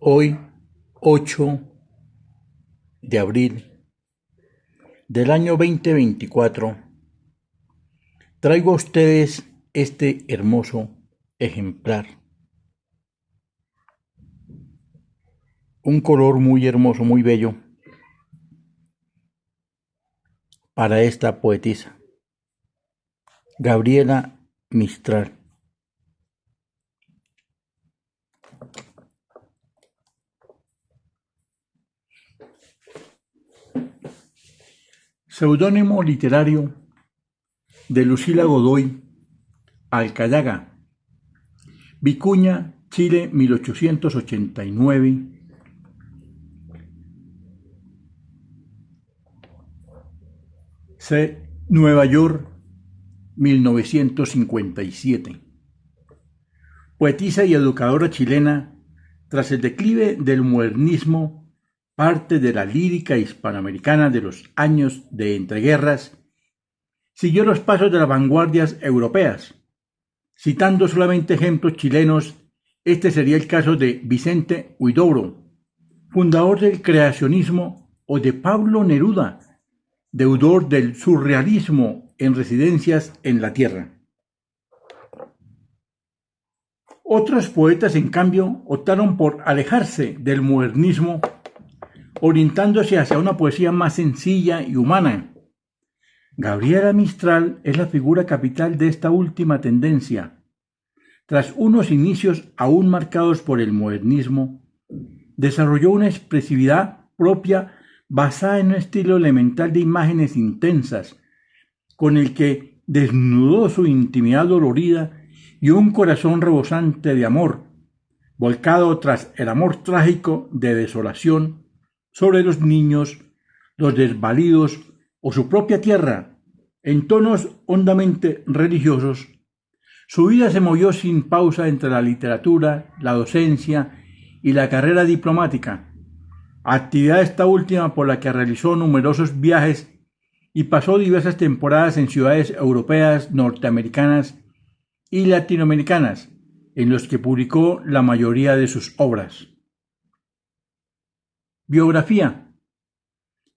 Hoy, 8 de abril del año 2024, traigo a ustedes este hermoso ejemplar. Un color muy hermoso, muy bello para esta poetisa, Gabriela Mistral. Seudónimo literario de Lucila Godoy Alcayaga, Vicuña, Chile, 1889. Nueva York, 1957. Poetisa y educadora chilena, tras el declive del modernismo, parte de la lírica hispanoamericana de los años de entreguerras, siguió los pasos de las vanguardias europeas. Citando solamente ejemplos chilenos, este sería el caso de Vicente Huidobro, fundador del creacionismo, o de Pablo Neruda, deudor del surrealismo en Residencias en la Tierra. Otros poetas, en cambio, optaron por alejarse del modernismo, orientándose hacia una poesía más sencilla y humana. Gabriela Mistral es la figura capital de esta última tendencia. Tras unos inicios aún marcados por el modernismo, desarrolló una expresividad propia basada en un estilo elemental de imágenes intensas, con el que desnudó su intimidad dolorida y un corazón rebosante de amor, volcado tras el amor trágico de desolación sobre los niños, los desvalidos o su propia tierra. En tonos hondamente religiosos, su vida se movió sin pausa entre la literatura, la docencia y la carrera diplomática, actividad esta última por la que realizó numerosos viajes y pasó diversas temporadas en ciudades europeas, norteamericanas y latinoamericanas, en los que publicó la mayoría de sus obras. Biografía.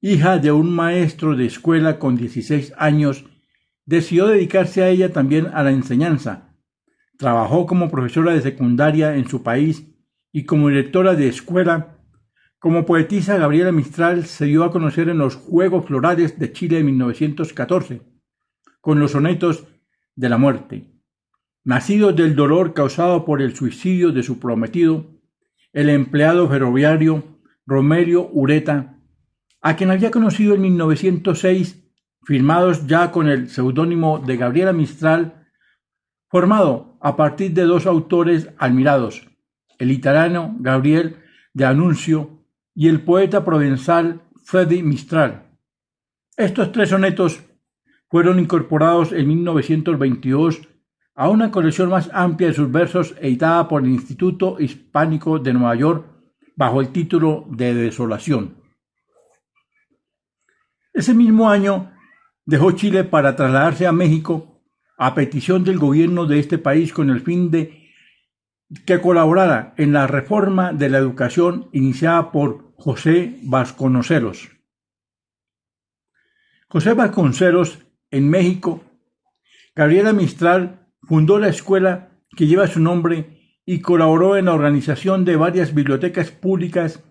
Hija de un maestro de escuela con 16 años, decidió dedicarse a ella también a la enseñanza. Trabajó como profesora de secundaria en su país y como directora de escuela. Como poetisa, Gabriela Mistral se dio a conocer en los Juegos Florales de Chile en 1914, con los sonetos de la muerte. Nacido del dolor causado por el suicidio de su prometido, el empleado ferroviario Romelio Ureta, a quien había conocido en 1906, firmados ya con el seudónimo de Gabriela Mistral, formado a partir de dos autores admirados, el literario Gabriel de Anuncio y el poeta provenzal Freddy Mistral. Estos tres sonetos fueron incorporados en 1922 a una colección más amplia de sus versos editada por el Instituto Hispánico de Nueva York bajo el título de Desolación. Ese mismo año dejó Chile para trasladarse a México a petición del gobierno de este país con el fin de que colaborara en la reforma de la educación iniciada por José Vasconcelos. José Vasconcelos, en México, Gabriela Mistral fundó la escuela que lleva su nombre y colaboró en la organización de varias bibliotecas públicas,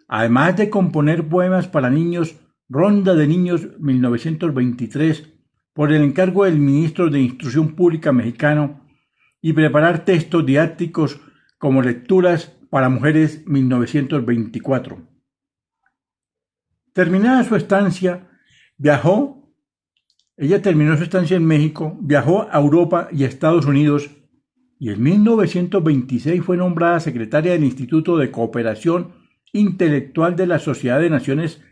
además de componer poemas para niños. Ronda de Niños 1923, por el encargo del ministro de Instrucción Pública mexicano, y preparar textos didácticos como Lecturas para Mujeres 1924. Terminada su estancia, terminó su estancia en México, viajó a Europa y a Estados Unidos, y en 1926 fue nombrada secretaria del Instituto de Cooperación Intelectual de la Sociedad de Naciones.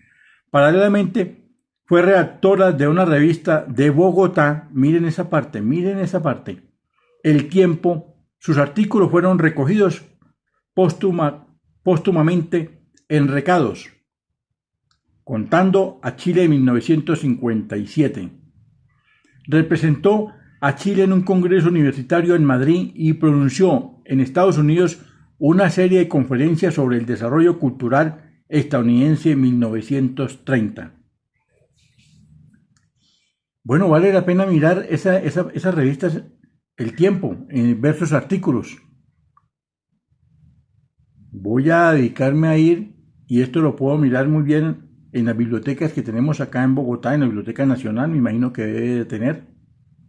Paralelamente, fue redactora de una revista de Bogotá. Miren esa parte. El Tiempo. Sus artículos fueron recogidos póstumamente en Recados, contando a Chile en 1957. Representó a Chile en un congreso universitario en Madrid y pronunció en Estados Unidos una serie de conferencias sobre el desarrollo cultural estadounidense en 1930. Bueno, vale la pena mirar esas revistas, El Tiempo, en versos artículos. Voy a dedicarme a ir, y esto lo puedo mirar muy bien en las bibliotecas que tenemos acá en Bogotá, en la Biblioteca Nacional, me imagino que debe de tener,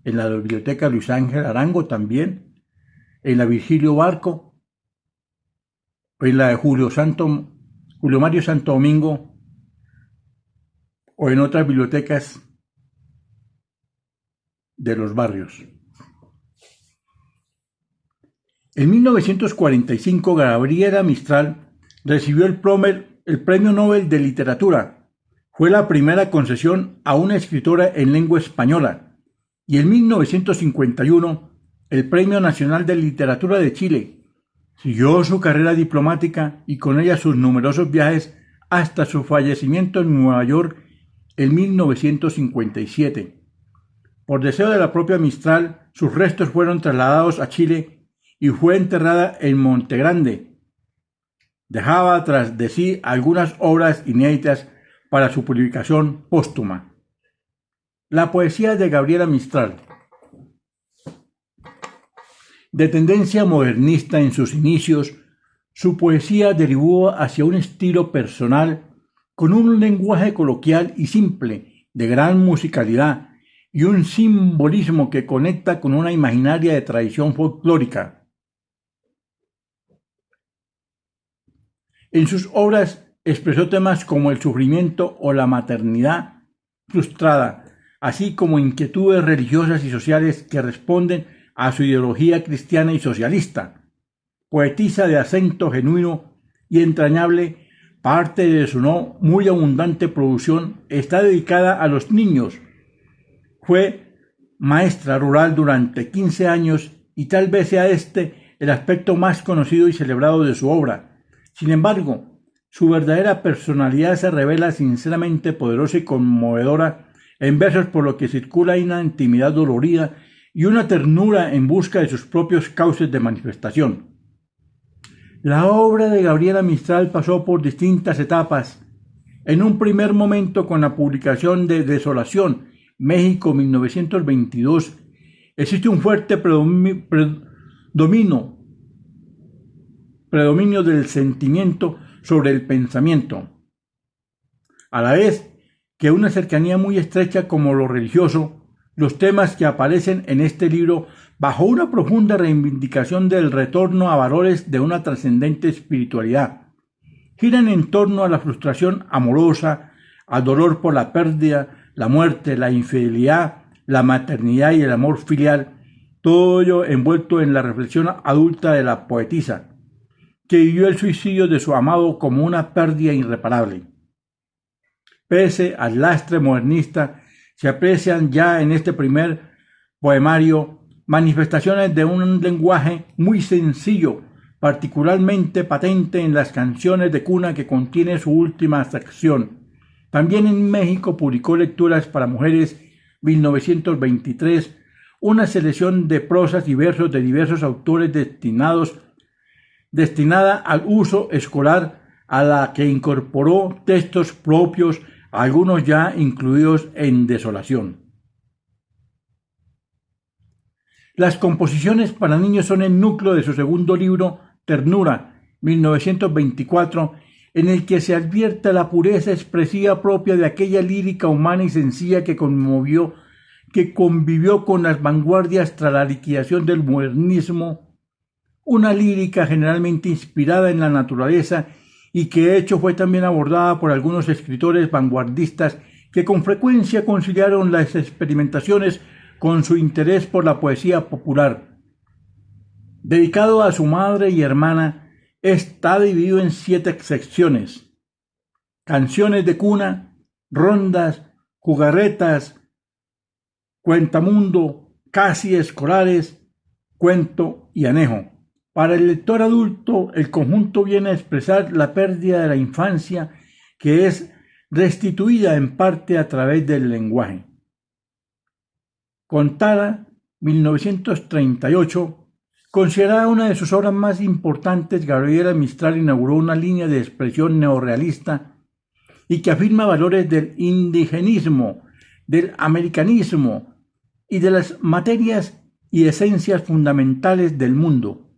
en la Biblioteca Luis Ángel Arango también, en la Virgilio Barco, en la de Julio Mario Santo Domingo, o en otras bibliotecas de los barrios. En 1945, Gabriela Mistral recibió el Premio Nobel de Literatura. Fue la primera concesión a una escritora en lengua española. Y en 1951, el Premio Nacional de Literatura de Chile. Siguió su carrera diplomática y con ella sus numerosos viajes hasta su fallecimiento en Nueva York en 1957. Por deseo de la propia Mistral, sus restos fueron trasladados a Chile y fue enterrada en Montegrande. Dejaba tras de sí algunas obras inéditas para su publicación póstuma. La poesía de Gabriela Mistral. De tendencia modernista en sus inicios, su poesía derivó hacia un estilo personal con un lenguaje coloquial y simple, de gran musicalidad y un simbolismo que conecta con una imaginaria de tradición folclórica. En sus obras expresó temas como el sufrimiento o la maternidad frustrada, así como inquietudes religiosas y sociales que responden a su ideología cristiana y socialista. Poetisa de acento genuino y entrañable, parte de su no muy abundante producción está dedicada a los niños. Fue maestra rural durante 15 años y tal vez sea este el aspecto más conocido y celebrado de su obra. Sin embargo, su verdadera personalidad se revela sinceramente poderosa y conmovedora en versos por lo que circula una intimidad dolorida y una ternura en busca de sus propios cauces de manifestación. La obra de Gabriela Mistral pasó por distintas etapas. En un primer momento, con la publicación de Desolación, México 1922, existe un fuerte predominio del sentimiento sobre el pensamiento, a la vez que una cercanía muy estrecha como lo religioso. Los temas que aparecen en este libro, bajo una profunda reivindicación del retorno a valores de una trascendente espiritualidad, giran en torno a la frustración amorosa, al dolor por la pérdida, la muerte, la infidelidad, la maternidad y el amor filial, todo ello envuelto en la reflexión adulta de la poetisa, que vivió el suicidio de su amado como una pérdida irreparable. Pese al lastre modernista, se aprecian ya en este primer poemario manifestaciones de un lenguaje muy sencillo, particularmente patente en las canciones de cuna que contiene su última sección. También en México publicó Lecturas para Mujeres 1923, una selección de prosas y versos de diversos autores destinada al uso escolar, a la que incorporó textos propios, algunos ya incluidos en Desolación. Las composiciones para niños son el núcleo de su segundo libro, Ternura, 1924, en el que se advierte la pureza expresiva propia de aquella lírica humana y sencilla que convivió con las vanguardias tras la liquidación del modernismo, una lírica generalmente inspirada en la naturaleza y que de hecho fue también abordada por algunos escritores vanguardistas que con frecuencia conciliaron las experimentaciones con su interés por la poesía popular. Dedicado a su madre y hermana, está dividido en 7 secciones: canciones de cuna, rondas, jugarretas, cuentamundo, casi escolares, cuento y anejo. Para el lector adulto, el conjunto viene a expresar la pérdida de la infancia, que es restituida en parte a través del lenguaje. Contada, 1938, Considerada una de sus obras más importantes, Gabriela Mistral inauguró una línea de expresión neorrealista y que afirma valores del indigenismo, del americanismo y de las materias y esencias fundamentales del mundo.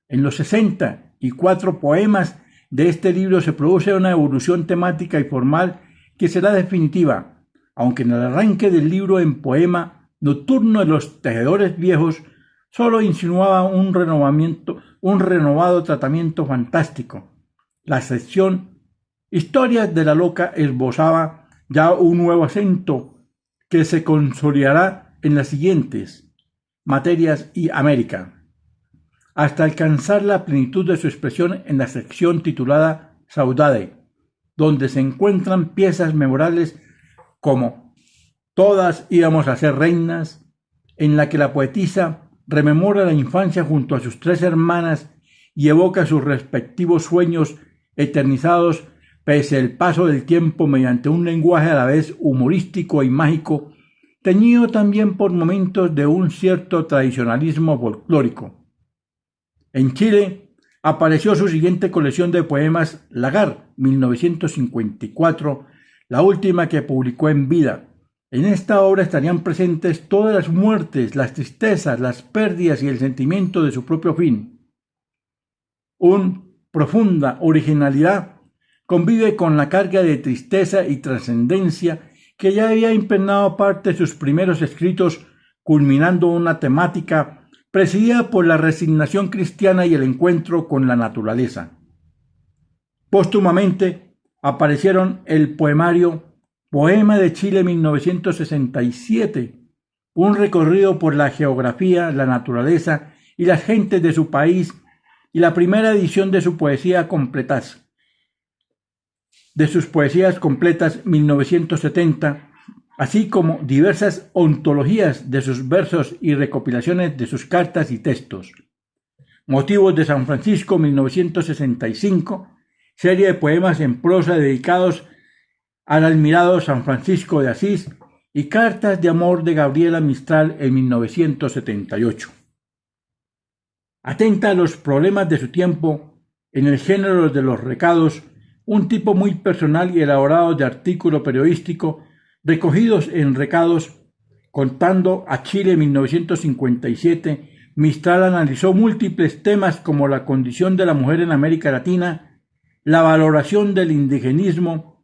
En los 64 poemas de este libro se produce una evolución temática y formal que será definitiva, aunque en el arranque del libro en poema Nocturno de los Tejedores Viejos solo insinuaba un renovado tratamiento fantástico. La sección Historias de la Loca esbozaba ya un nuevo acento que se consolidará en las siguientes materias y América, hasta alcanzar la plenitud de su expresión en la sección titulada Saudade, donde se encuentran piezas memorables como Todas íbamos a ser reinas, en la que la poetisa rememora la infancia junto a sus 3 hermanas y evoca sus respectivos sueños eternizados pese al paso del tiempo mediante un lenguaje a la vez humorístico y mágico, teñido también por momentos de un cierto tradicionalismo folclórico. En Chile apareció su siguiente colección de poemas, Lagar, 1954, la última que publicó en vida. En esta obra estarían presentes todas las muertes, las tristezas, las pérdidas y el sentimiento de su propio fin. Profunda originalidad convive con la carga de tristeza y trascendencia que ya había impregnado parte de sus primeros escritos, culminando una temática presidida por la resignación cristiana y el encuentro con la naturaleza. Póstumamente aparecieron el poemario Poema de Chile 1967, un recorrido por la geografía, la naturaleza y las gentes de su país, y la primera edición de sus poesías completas 1970, así como diversas ontologías de sus versos y recopilaciones de sus cartas y textos. Motivos de San Francisco 1965, serie de poemas en prosa dedicados al admirado San Francisco de Asís, y Cartas de amor de Gabriela Mistral en 1978. Atenta a los problemas de su tiempo, en el género de los recados, un tipo muy personal y elaborado de artículo periodístico, recogidos en Recados, contando a Chile 1957, Mistral analizó múltiples temas como la condición de la mujer en América Latina, la valoración del indigenismo,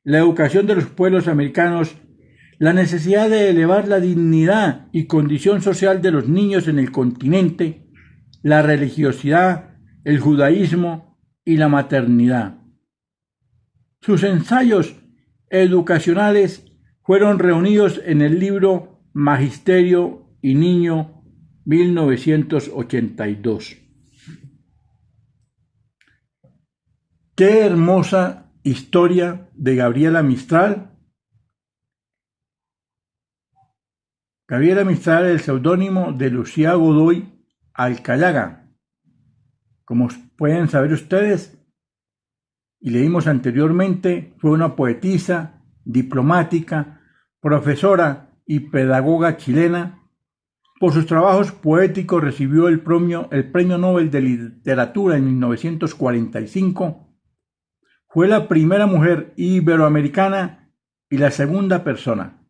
la educación de los pueblos americanos, la necesidad de elevar la dignidad y condición social de los niños en el continente, la religiosidad, el judaísmo y la maternidad. Sus ensayos educacionales fueron reunidos en el libro Magisterio y Niño, 1982. Qué hermosa historia de Gabriela Mistral. Gabriela Mistral, el seudónimo de Lucía Godoy Alcayaga. Como pueden saber ustedes, y leímos anteriormente, fue una poetisa, diplomática, profesora y pedagoga chilena. Por sus trabajos poéticos recibió el premio Nobel de Literatura en 1945. Fue la primera mujer iberoamericana y la segunda persona.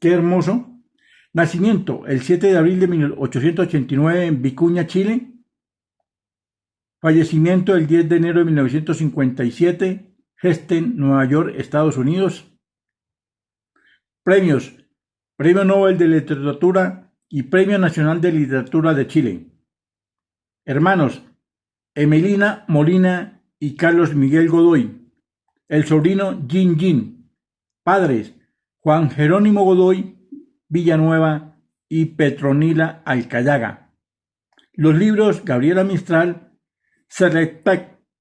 ¡Qué hermoso! Nacimiento, el 7 de abril de 1889 en Vicuña, Chile. Fallecimiento, el 10 de enero de 1957, Heston, Nueva York, Estados Unidos. Premios: Premio Nobel de Literatura y Premio Nacional de Literatura de Chile. Hermanos: Emelina Molina y Carlos Miguel Godoy. El sobrino Jin Jin. Padres: Juan Jerónimo Godoy Villanueva y Petronila Alcayaga. Los libros: Gabriela Mistral, Select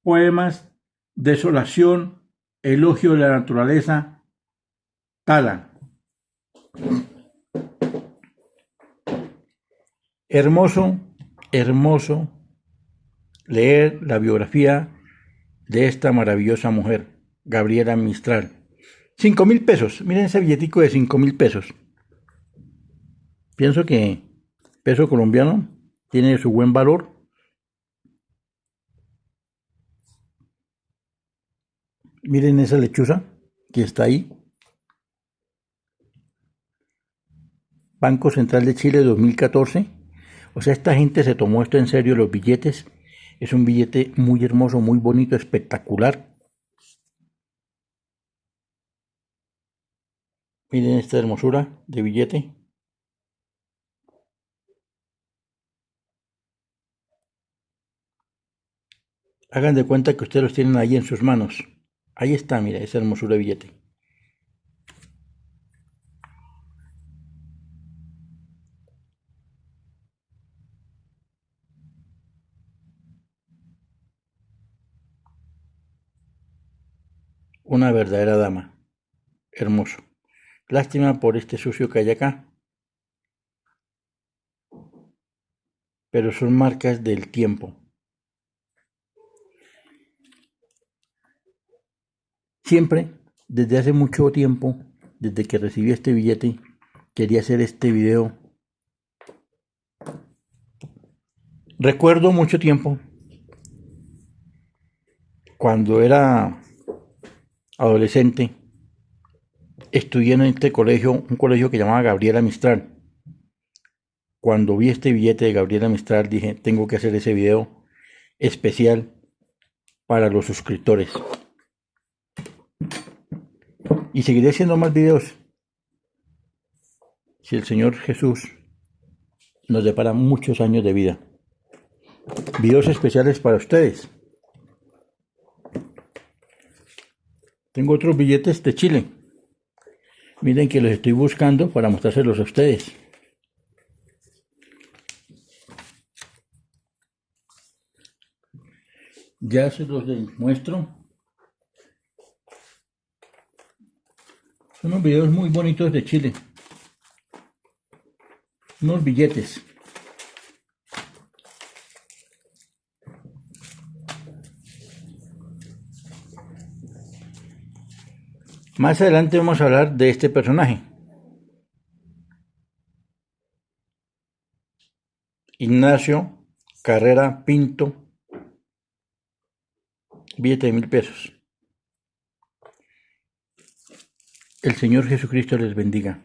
Poemas, Desolación, Elogio de la Naturaleza, Tala. Hermoso leer la biografía de esta maravillosa mujer, Gabriela Mistral. 5,000 pesos, miren ese billetico de 5,000 pesos. Pienso que peso colombiano tiene su buen valor. Miren esa lechuza que está ahí. Banco Central de Chile 2014. O sea, esta gente se tomó esto en serio, los billetes. Es un billete muy hermoso, muy bonito, espectacular. Miren esta hermosura de billete. Hagan de cuenta que ustedes los tienen ahí en sus manos. Ahí está, mira, esa hermosura de billete. Una verdadera dama. Hermoso. Lástima por este sucio que hay acá. Pero son marcas del tiempo. Siempre, desde hace mucho tiempo, desde que recibí este billete, quería hacer este video. Recuerdo mucho tiempo, cuando era adolescente, estudié en este colegio, un colegio que llamaba Gabriela Mistral. Cuando vi este billete de Gabriela Mistral dije, tengo que hacer ese video especial para los suscriptores. Y seguiré haciendo más videos si el Señor Jesús nos depara muchos años de vida. Videos especiales para ustedes. Tengo otros billetes de Chile. Miren que los estoy buscando para mostrárselos a ustedes. Ya se los muestro. Son unos videos muy bonitos de Chile. Unos billetes. Más adelante vamos a hablar de este personaje. Ignacio Carrera Pinto. Billete de 1000 pesos. El Señor Jesucristo les bendiga.